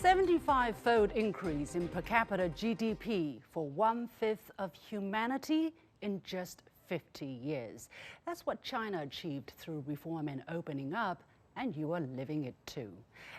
75-fold increase in per capita GDP for one-fifth of humanity in just 50 years. That's what China achieved through reform and opening up, and you are living it too.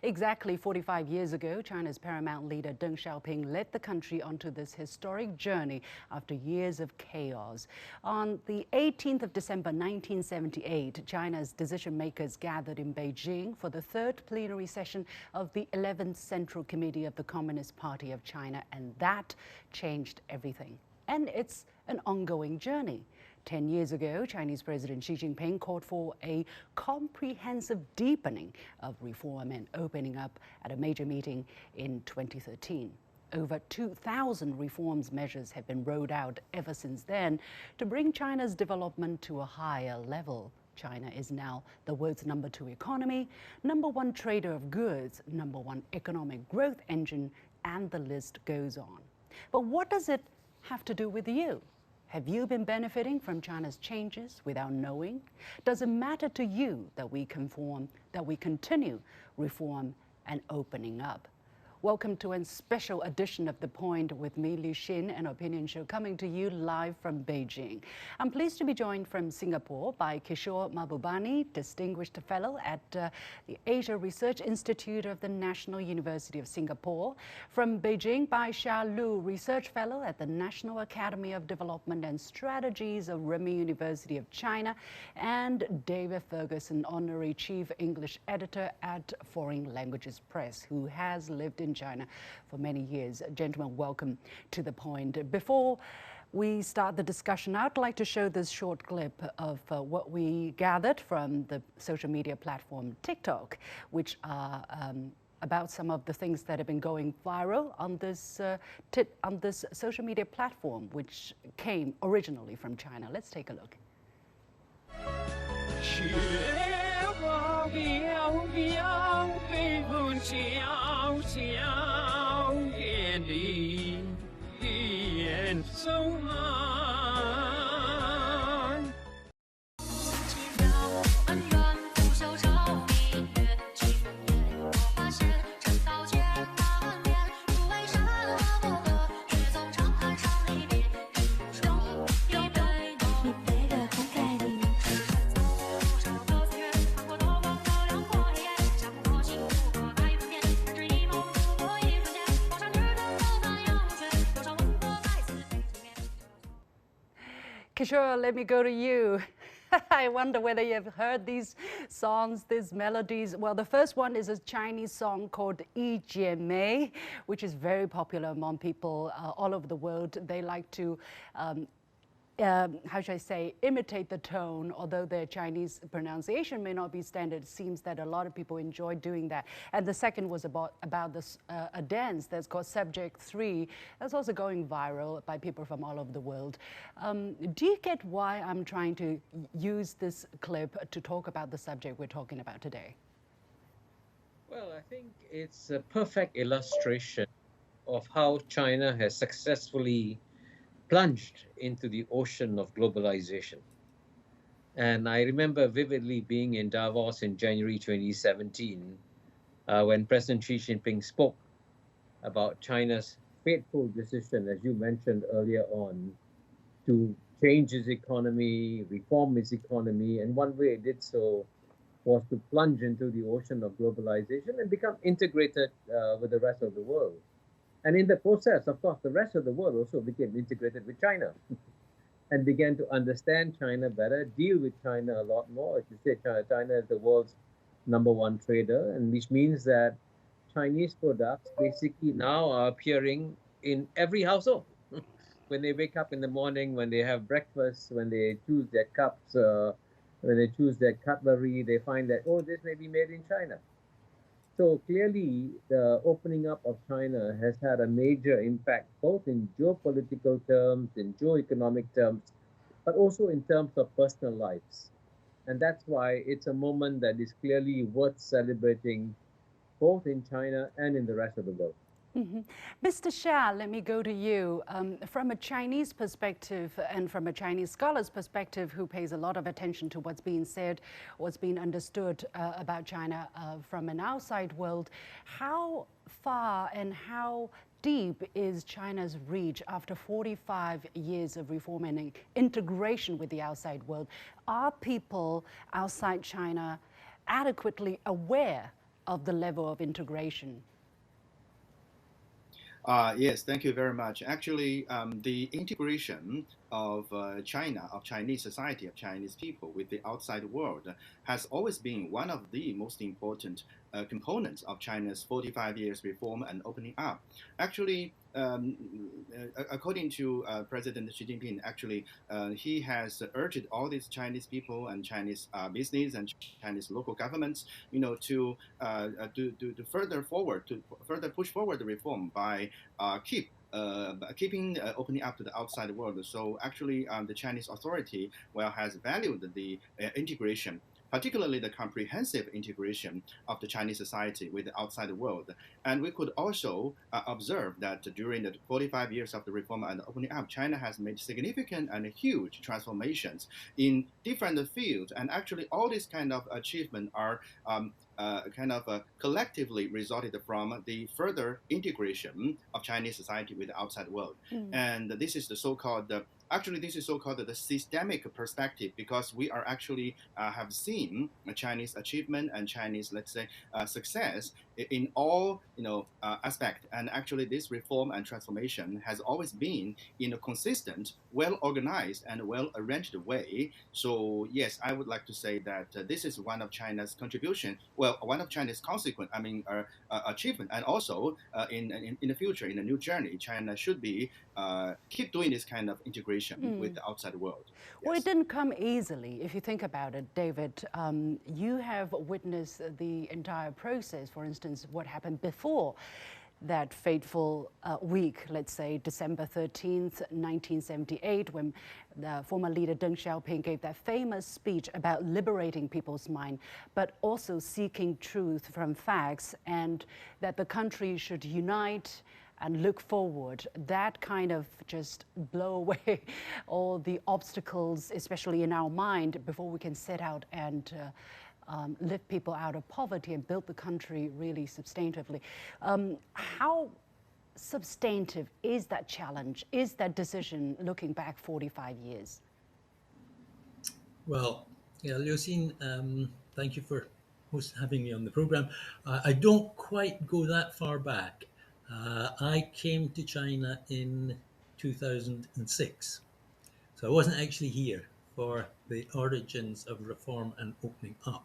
Exactly 45 years ago, China's paramount leader Deng Xiaoping led the country onto this historic journey after years of chaos. On the 18th of December 1978, China's decision makers gathered in Beijing for the third plenary session of the 11th Central Committee of the Communist Party of China, and that changed everything. And it's an ongoing journey. 10 years ago, Chinese President Xi Jinping called for a comprehensive deepening of reform and opening up at a major meeting in 2013. Over 2,000 reforms measures have been rolled out ever since then to bring China's development to a higher level. China is now the world's #2 economy, #1 trader of goods, #1 economic growth engine, and the list goes on. But what does it have to do with you? Have you been benefiting from China's changes without knowing? Does it matter to you that we conform, that we continue reform and opening up? Welcome to a special edition of The Point with me, Liu Xin, an opinion show coming to you live from Beijing. I'm pleased to be joined from Singapore by Kishore Mahbubani, Distinguished Fellow at the Asia Research Institute of the National University of Singapore. From Beijing by Xia Lu, Research Fellow at the National Academy of Development and Strategies of Renmin University of China, and David Ferguson, Honorary Chief English Editor at Foreign Languages Press, who has lived in China for many years. Gentlemen, welcome to The Point. Before we start the discussion, I'd like to show this short clip of what we gathered from the social media platform TikTok, which are about some of the things that have been going viral on this social media platform, which came originally from China. Let's take a look. Kishore, let me go to you. I wonder whether you've heard these songs, these melodies. Well, the first one is a Chinese song called Yi Jie Mei, which is very popular among people all over the world. They like to how should I say, imitate the tone, although their Chinese pronunciation may not be standard. It seems that a lot of people enjoy doing that. And the second was about this, a dance that's called Subject 3. That's also going viral by people from all over the world. Do you get why I'm trying to use this clip to talk about the subject we're talking about today? Well, I think it's a perfect illustration of how China has successfully plunged into the ocean of globalization. And I remember vividly being in Davos in January 2017 when President Xi Jinping spoke about China's fateful decision, as you mentioned earlier on, to change its economy, reform its economy. And one way it did so was to plunge into the ocean of globalization and become integrated with the rest of the world. And in the process, of course, the rest of the world also became integrated with China and began to understand China better, deal with China a lot more. As you say, China is the world's #1 trader, and which means that Chinese products basically now are appearing in every household. When they wake up in the morning, when they have breakfast, when they choose their cups, when they choose their cutlery, they find that, oh, this may be made in China. So clearly, the opening up of China has had a major impact, both in geopolitical terms, in geoeconomic terms, but also in terms of personal lives. And that's why it's a moment that is clearly worth celebrating, both in China and in the rest of the world. Mr. Xia, let me go to you. From a Chinese perspective and from a Chinese scholar's perspective who pays a lot of attention to what's being said, what's being understood about China from an outside world, how far and how deep is China's reach after 45 years of reform and integration with the outside world? Are people outside China adequately aware of the level of integration? Yes, thank you very much. Actually, the integration of China, of Chinese society, of Chinese people with the outside world has always been one of the most important components of China's 45 years reform and opening up. Actually, according to President Xi Jinping, actually, he has urged all these Chinese people and Chinese business and Chinese local governments, to further push forward the reform by keeping opening up to the outside world. So actually, the Chinese authority has valued the integration, particularly the comprehensive integration of the Chinese society with the outside world. And we could also observe that during the 45 years of the reform and opening up, China has made significant and huge transformations in different fields. And actually, all these kind of achievements are collectively resulted from the further integration of Chinese society with the outside world. And this is the so-called actually this is so-called the systemic perspective, because we are actually have seen Chinese achievement and Chinese, let's say, success in all aspect. And actually this reform and transformation has always been in a consistent, well organized and well arranged way. So yes, I would like to say that this is one of China's contribution, one of China's consequent achievement. And also in the future, in a new journey, China should be keep doing this kind of integration with the outside world. Well, it didn't come easily, if you think about it, David. You have witnessed the entire process. For instance, what happened before that fateful week, let's say December 13th, 1978, when the former leader Deng Xiaoping gave that famous speech about liberating people's mind, but also seeking truth from facts, and that the country should unite and look forward. That kind of just blow away all the obstacles, especially in our mind, before we can set out and lift people out of poverty and build the country really substantively. How substantive is that challenge? Is that decision looking back 45 years? Well, yeah, Liu Xin, thank you for having me on the program. I don't quite go that far back. I came to China in 2006, so I wasn't actually here for the origins of reform and opening up.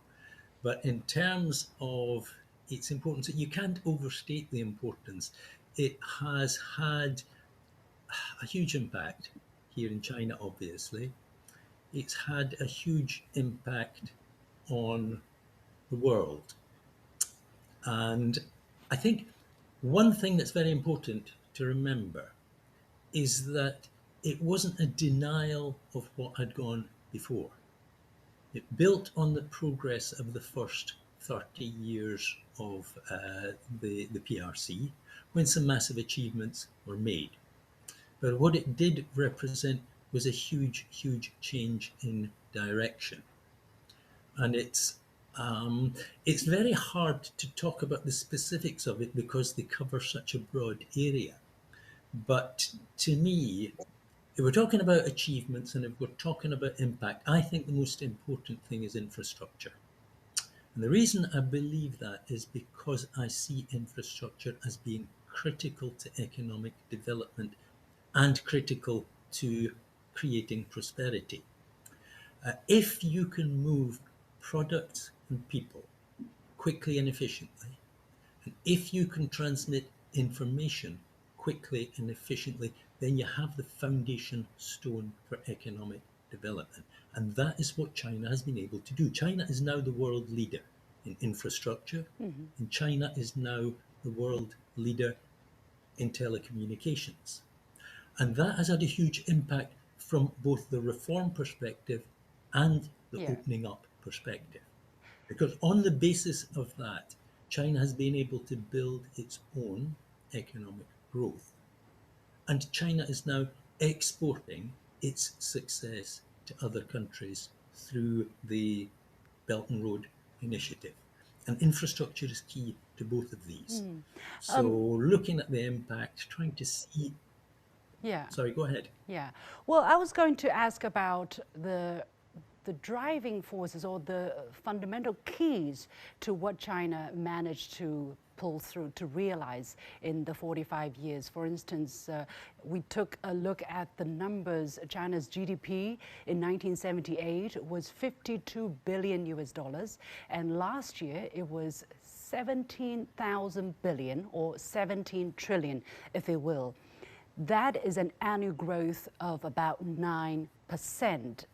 But in terms of its importance, you can't overstate the importance. It has had a huge impact here in China, obviously. It's had a huge impact on the world. And I think one thing that's very important to remember is that it wasn't a denial of what had gone before. It built on the progress of the first 30 years of the PRC, when some massive achievements were made. But what it did represent was a huge, huge change in direction. And it's very hard to talk about the specifics of it because they cover such a broad area. But to me, if we're talking about achievements and if we're talking about impact, I think the most important thing is infrastructure. And the reason I believe that is because I see infrastructure as being critical to economic development and critical to creating prosperity. If you can move products and people quickly and efficiently, and if you can transmit information quickly and efficiently, then you have the foundation stone for economic development. And that is what China has been able to do. China is now the world leader in infrastructure, and China is now the world leader in telecommunications. And that has had a huge impact from both the reform perspective and the opening up perspective. Because on the basis of that, China has been able to build its own economic growth. And China is now exporting its success to other countries through the Belt and Road Initiative. And infrastructure is key to both of these. So looking at the impact, trying to see... Yeah. Sorry, go ahead. Yeah. Well, I was going to ask about the driving forces or the fundamental keys to what China managed to pull through, to realize in the 45 years. For instance, we took a look at the numbers. China's GDP in 1978 was 52 billion US dollars, and last year it was 17,000 billion, or 17 trillion, if you will. That is an annual growth of about 9%.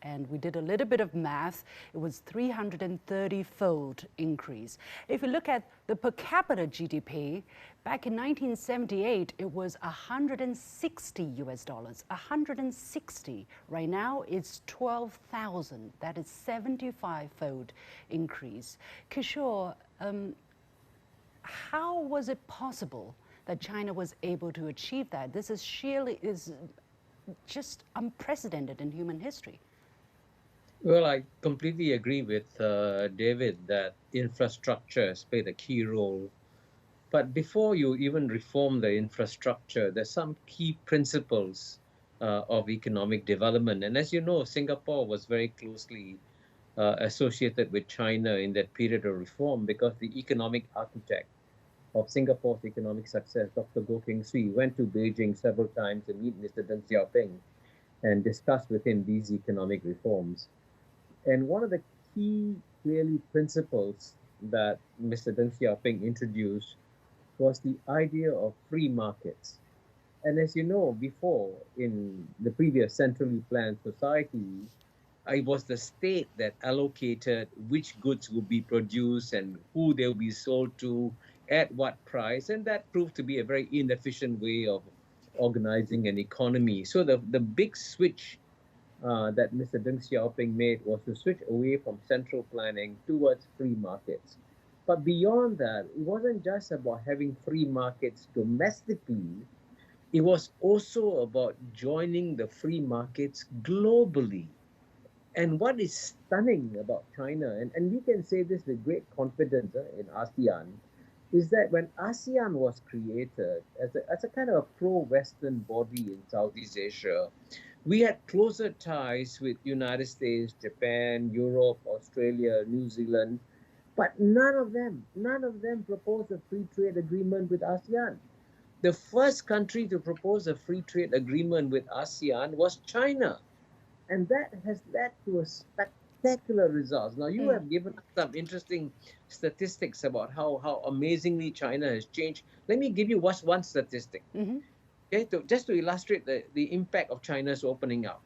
And we did a little bit of math. It was 330-fold increase. If you look at the per capita GDP, back in 1978, it was 160 US dollars, 160. Right now, it's 12,000. That is 75-fold increase. Kishore, how was it possible that China was able to achieve that? This is just unprecedented in human history. Well, I completely agree with David that infrastructure has played a key role. But before you even reform the infrastructure, there's some key principles of economic development. And as you know, Singapore was very closely associated with China in that period of reform, because the economic architect of Singapore's economic success, Dr. Goh Keng Swee, went to Beijing several times to meet Mr. Deng Xiaoping and discuss with him these economic reforms. And one of the key, clearly, principles that Mr. Deng Xiaoping introduced was the idea of free markets. And as you know, before, in the previous centrally planned society, it was the state that allocated which goods would be produced and who they'll be sold to, at what price, and that proved to be a very inefficient way of organizing an economy. So the big switch that Mr. Deng Xiaoping made was to switch away from central planning towards free markets. But beyond that, it wasn't just about having free markets domestically, it was also about joining the free markets globally. And what is stunning about China, and we can say this with great confidence in ASEAN, is that when ASEAN was created as a kind of pro-Western body in Southeast Asia, we had closer ties with United States, Japan, Europe, Australia, New Zealand, but none of them proposed a free trade agreement with ASEAN. The first country to propose a free trade agreement with ASEAN was China. And that has led to a spectacular results. Now, you have given us some interesting statistics about how amazingly China has changed. Let me give you one statistic, okay, just to illustrate the impact of China's opening up.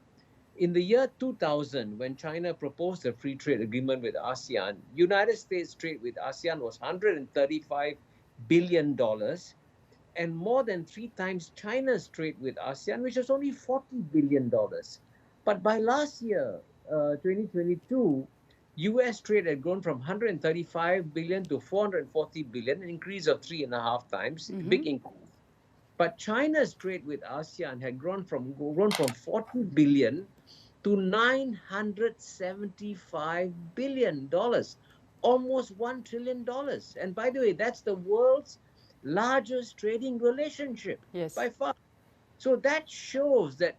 In the year 2000, when China proposed a free trade agreement with ASEAN, United States trade with ASEAN was $135 billion, and more than 3 times China's trade with ASEAN, which was only $40 billion. But by last year, 2022, U.S. trade had grown from 135 billion to 440 billion, an increase of 3.5 times, big increase. But China's trade with ASEAN had grown from 40 billion to $975 billion, almost $1 trillion. And by the way, that's the world's largest trading relationship by far. So that shows that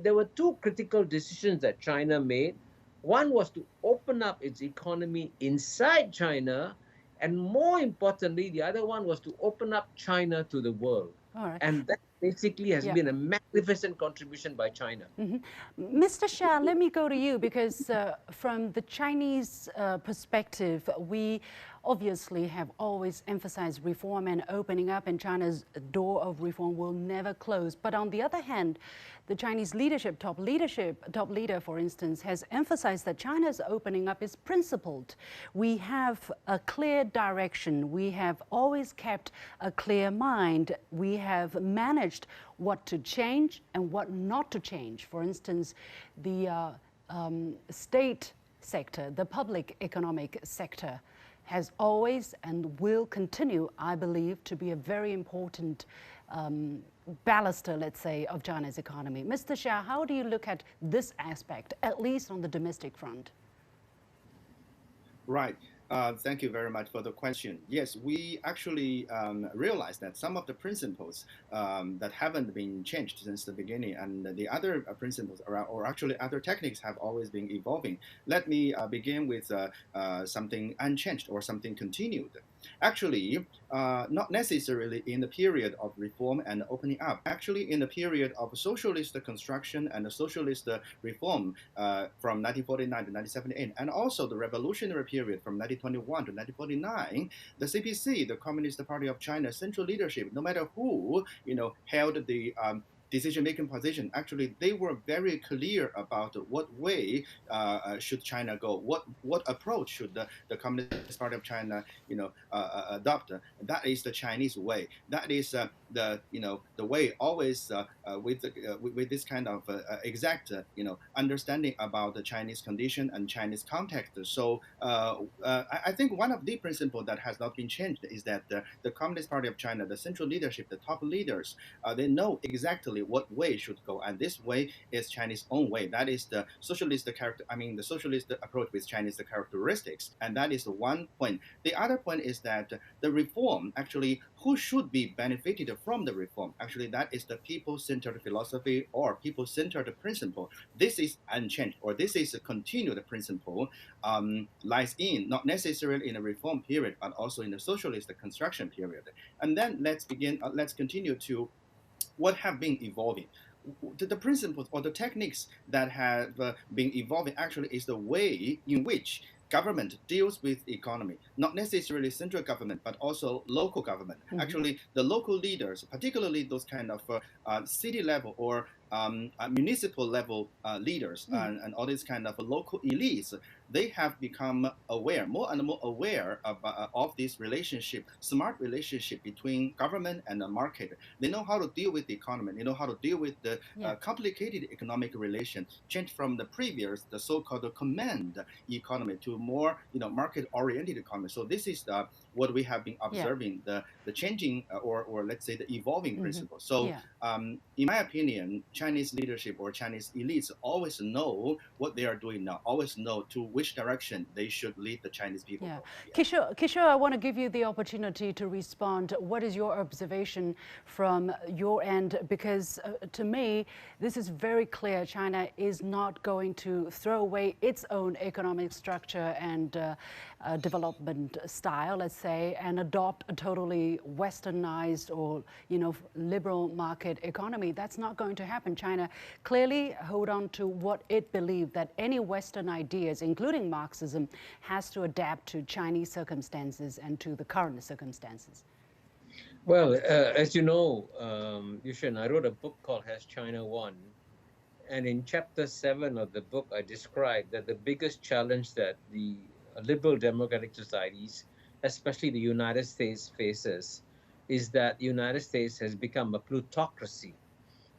there were 2 critical decisions that China made. One was to open up its economy inside China, and more importantly, the other one was to open up China to the world. All right. And that basically has been a magnificent contribution by China. Mr. Xia, let me go to you, because from the Chinese perspective, we obviously have always emphasized reform and opening up, and China's door of reform will never close. But on the other hand, the Chinese top leader, for instance, has emphasized that China's opening up is principled. We have a clear direction. We have always kept a clear mind. We have managed what to change and what not to change. For instance, the state sector, the public economic sector, has always and will continue, I believe, to be a very important baluster, let's say, of China's economy. Mr. Xia, how do you look at this aspect, at least on the domestic front? Right. Thank you very much for the question. Yes, we actually realized that some of the principles that haven't been changed since the beginning, and the other principles around, or actually other techniques, have always been evolving. Let me begin with something unchanged or something continued. Actually, not necessarily in the period of reform and opening up. Actually, in the period of socialist construction and socialist reform from 1949 to 1978, and also the revolutionary period from 1921 to 1949, the CPC, the Communist Party of China central leadership, no matter who held the decision-making position, actually they were very clear about what way should China go, what approach should the Communist Party of China adopt. That is the Chinese way. That is the way always with this kind of exact understanding about the Chinese condition and Chinese context. So I think one of the principles that has not been changed is that the Communist Party of China, the central leadership, the top leaders, they know exactly what way should go, and this way is Chinese own way. That is the socialist character. I mean, the socialist approach with Chinese characteristics, and that is one point. The other point is that the reform, actually, who should be benefited from the reform? Actually, that is the people-centered philosophy or people-centered principle. This is unchanged, or this is a continued principle, lies in not necessarily in a reform period, but also in the socialist construction period. And then let's begin. Let's continue to what have been evolving. The principles or the techniques that have been evolving actually is the way in which government deals with economy, not necessarily central government, but also local government. Actually, the local leaders, particularly those kind of city level or municipal level leaders and all these kind of local elites, they have become aware, more and more aware of this relationship, smart relationship between government and the market. They know how to deal with the economy. They know how to deal with the complicated economic relation, change from the previous, the so-called command economy to more, market-oriented economy. So this is what we have been observing, the changing or let's say the evolving principle. So in my opinion, Chinese leadership or Chinese elites always know what they are doing now, always know to which direction they should lead the Chinese people. Kishore, I want to give you the opportunity to respond. What is your observation from your end? Because to me, this is very clear. China is not going to throw away its own economic structure and development style, let's say, and adopt a totally westernized or liberal market economy. That's not going to happen. China clearly hold on to what it believed, that any Western ideas, including Marxism, has to adapt to Chinese circumstances and to the current circumstances. Well, as you know, Yushin, I wrote a book called Has China Won? And in chapter 7 of the book, I described that the biggest challenge that the liberal democratic societies, especially the United States, faces is that the United States has become a plutocracy.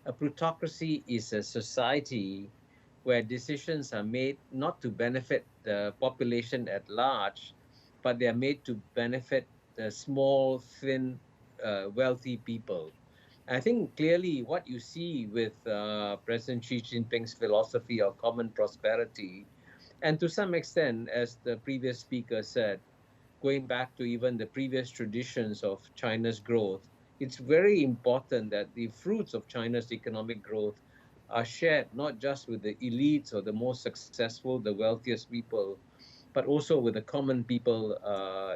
A plutocracy is a society where decisions are made not to benefit the population at large, but they are made to benefit the small, thin, wealthy people. I think clearly what you see with President Xi Jinping's philosophy of common prosperity, and to some extent, as the previous speaker said, going back to even the previous traditions of China's growth, it's very important that the fruits of China's economic growth are shared not just with the elites or the most successful, the wealthiest people, but also with the common people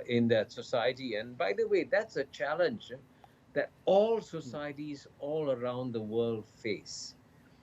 in that society. And by the way, that's a challenge that all societies all around the world face.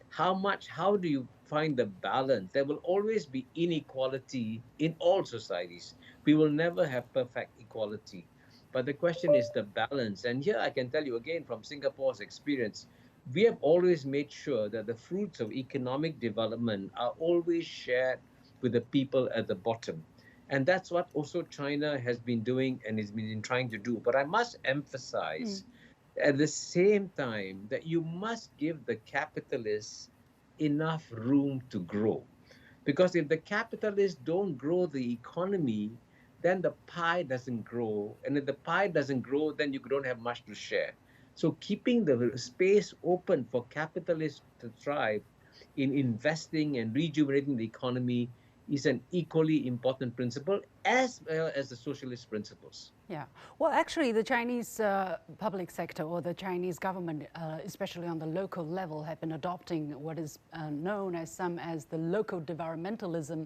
How do you find the balance? There will always be inequality in all societies. We will never have perfect equality. But the question is the balance. And here I can tell you again from Singapore's experience, we have always made sure that the fruits of economic development are always shared with the people at the bottom. And that's what also China has been doing and has been trying to do. But I must emphasize at the same time that you must give the capitalists enough room to grow. Because if the capitalists don't grow the economy, then the pie doesn't grow. And if the pie doesn't grow, then you don't have much to share. So keeping the space open for capitalists to thrive in investing and rejuvenating the economy is an equally important principle, as well as the socialist principles. Yeah. Well, actually, the Chinese public sector or the Chinese government, especially on the local level, have been adopting what is known as the local developmentalism,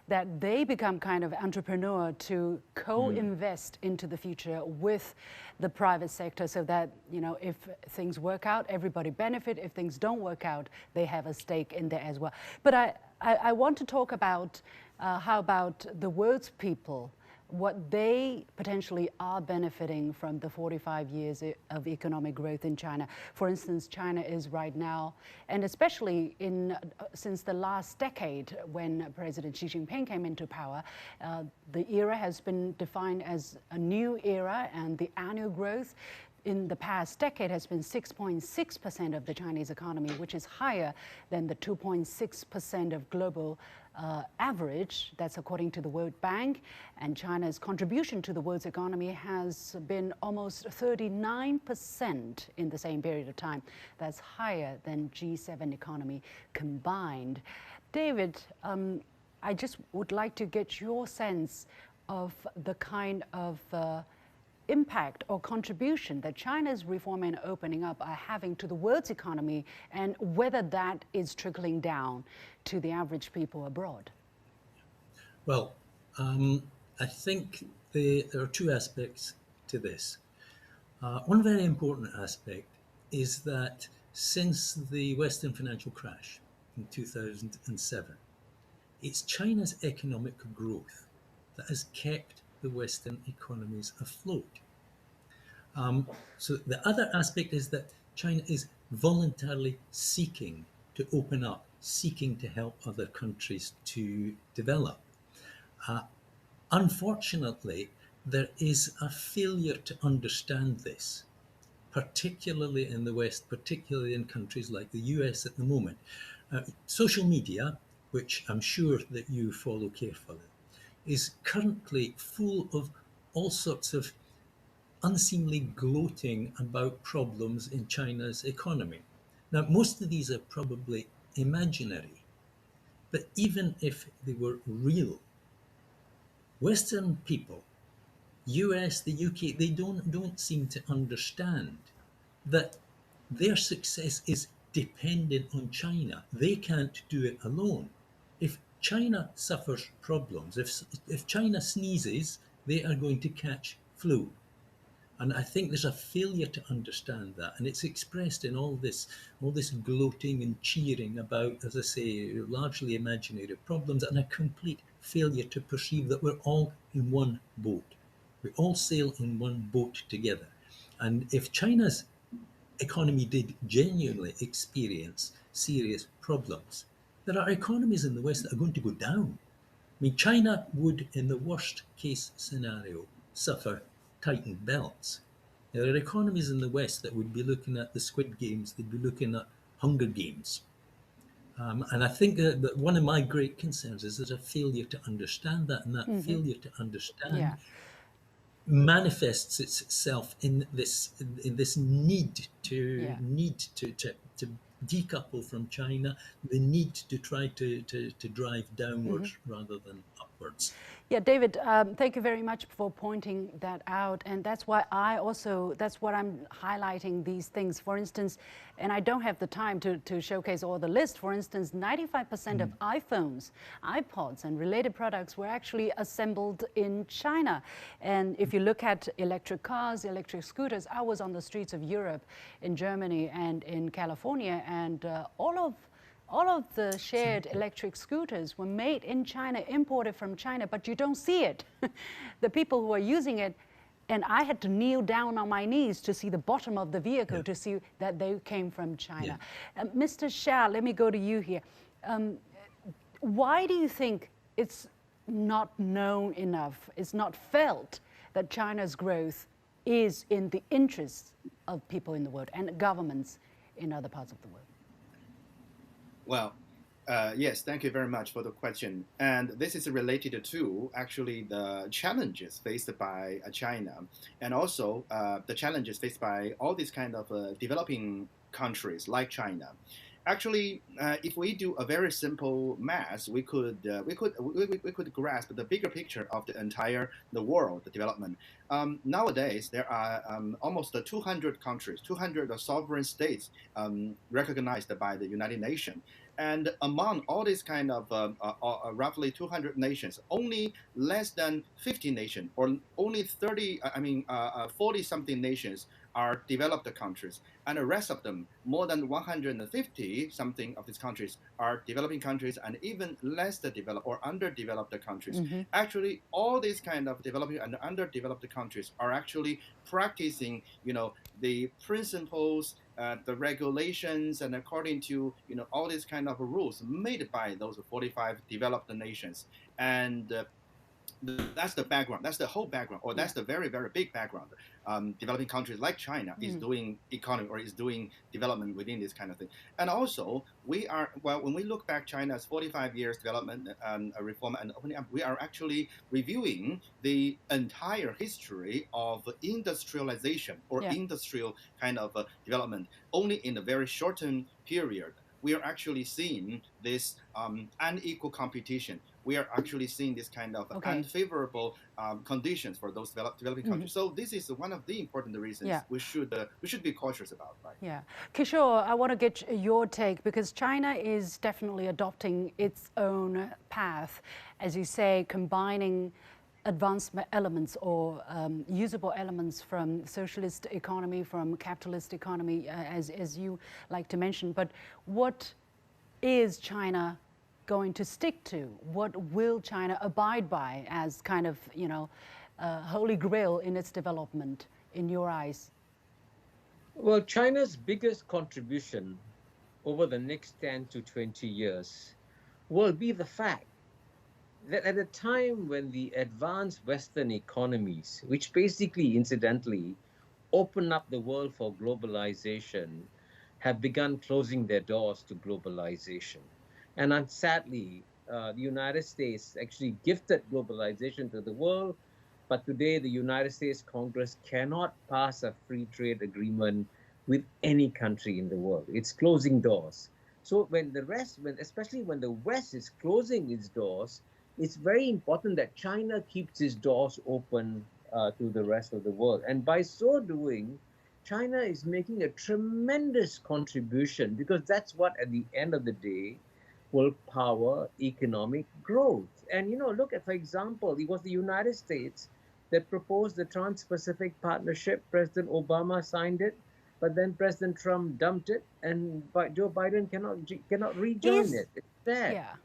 that they become kind of entrepreneur to co-invest into the future with the private sector, so that, you know, if things work out, everybody benefit. If things don't work out, they have a stake in there as well. But I want to talk about how about the world's people, what they potentially are benefiting from the 45 years of economic growth in China. For instance, China is right now, and especially since the last decade when President Xi Jinping came into power, the era has been defined as a new era, and the annual growth in the past decade has been 6.6% of the Chinese economy, which is higher than the 2.6% of global average. That's according to the World Bank. And China's contribution to the world's economy has been almost 39% in the same period of time. That's higher than G7 economy combined. David, I just would like to get your sense of the kind of impact or contribution that China's reform and opening up are having to the world's economy, and whether that is trickling down to the average people abroad. Well, I think there are two aspects to this. One very important aspect is that since the Western financial crash in 2007, it's China's economic growth that has kept the Western economies afloat. So the other aspect is that China is voluntarily seeking to open up, seeking to help other countries to develop. Unfortunately, there is a failure to understand this, particularly in the West, particularly in countries like the US at the moment. Social media, which I'm sure that you follow carefully, is currently full of all sorts of unseemly gloating about problems in China's economy. Now, most of these are probably imaginary, but even if they were real, Western people, US, the UK, they don't seem to understand that their success is dependent on China. They can't do it alone. If China suffers problems, if China sneezes, they are going to catch flu. And I think there's a failure to understand that, and it's expressed in all this gloating and cheering about, as I say, largely imaginary problems, and a complete failure to perceive that we're all in one boat. We all sail in one boat together. And if China's economy did genuinely experience serious problems, there are economies in the West that are going to go down. I mean, China would, in the worst case scenario, suffer tightened belts. There are economies in the West that would be looking at the Squid Games, they'd be looking at Hunger Games. And I think that one of my great concerns is there's a failure to understand that, and that failure to understand manifests itself in this need to decouple from China, the need to try to drive downwards rather than upwards. Yeah, David, thank you very much for pointing that out. And that's why that's what I'm highlighting these things. For instance, and I don't have the time to showcase all the list. For instance, 95% of iPhones, iPods, and related products were actually assembled in China. And if you look at electric cars, electric scooters, I was on the streets of Europe, in Germany and in California, and all of the shared electric scooters were made in China, imported from China, but you don't see it. The people who are using it, and I had to kneel down on my knees to see the bottom of the vehicle to see that they came from China. Mr. Xia, let me go to you here. Why do you think it's not known enough, it's not felt that China's growth is in the interests of people in the world and governments in other parts of the world? Well, Yes, thank you very much for the question. And this is related to actually the challenges faced by China, and also the challenges faced by all these kind of developing countries like China. Actually, if we do a very simple math, we could grasp the bigger picture of the entire the world the development. Nowadays, there are almost 200 countries, 200 sovereign states recognized by the United Nations. And among all these kind of roughly 200 nations, only less than 50 nations, or only 30, 40 something nations are developed countries. And the rest of them, more than 150 something of these countries are developing countries, and even less developed or underdeveloped countries. Mm-hmm. Actually, all these kind of developing and underdeveloped countries are actually practicing, the principles, the regulations, and according to all these kind of rules made by those 45 developed nations. And that's the background. That's the whole background, or that's the very, very big background. Developing countries like China is doing economy or is doing development within this kind of thing. And also, when we look back China's 45 years development, reform and opening up, we are actually reviewing the entire history of industrialization or industrial kind of development only in a very shortened period. We are actually seeing this unequal competition. We are actually seeing this kind of unfavorable conditions for those developing countries. So this is one of the important reasons we should be cautious about, right? Yeah. Kishore, I want to get your take, because China is definitely adopting its own path, as you say, combining advanced elements or usable elements from socialist economy, from capitalist economy, as you like to mention. But what is China going to stick to? What will China abide by as kind of, holy grail in its development, in your eyes? Well, China's biggest contribution over the next 10 to 20 years will be the fact that at a time when the advanced Western economies, which basically, incidentally, open up the world for globalization, have begun closing their doors to globalization. And sadly, the United States actually gifted globalization to the world, but today the United States Congress cannot pass a free trade agreement with any country in the world. It's closing doors. So especially when the West is closing its doors, it's very important that China keeps its doors open to the rest of the world. And by so doing, China is making a tremendous contribution, because that's what, at the end of the day, will power economic growth. And, look at, for example, it was the United States that proposed the Trans-Pacific Partnership. President Obama signed it, but then President Trump dumped it, and Joe Biden cannot rejoin it. It's sad. Yeah.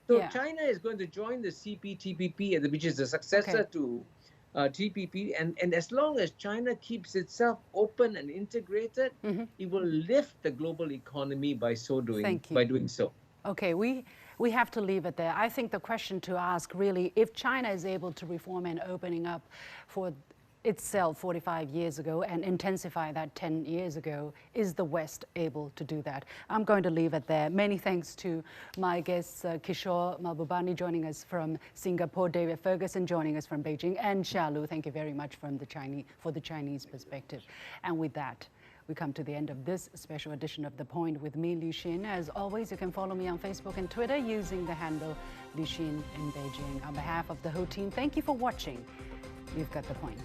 So China is going to join the CPTPP, which is the successor to TPP, and as long as China keeps itself open and integrated, it will lift the global economy by doing so. Okay, we have to leave it there. I think the question to ask, really, if China is able to reform and opening up for itself 45 years ago and intensify that 10 years ago, is the West able to do that? I'm going to leave it there. Many thanks to my guests, Kishore Mahbubani joining us from Singapore, David Ferguson joining us from Beijing, and Xia Lu, thank you very much for the Chinese perspective. And with that, we come to the end of this special edition of The Point with me, Li Xin. As always, you can follow me on Facebook and Twitter using the handle Li Xin in Beijing. On behalf of the whole team, thank you for watching. You've got The Point.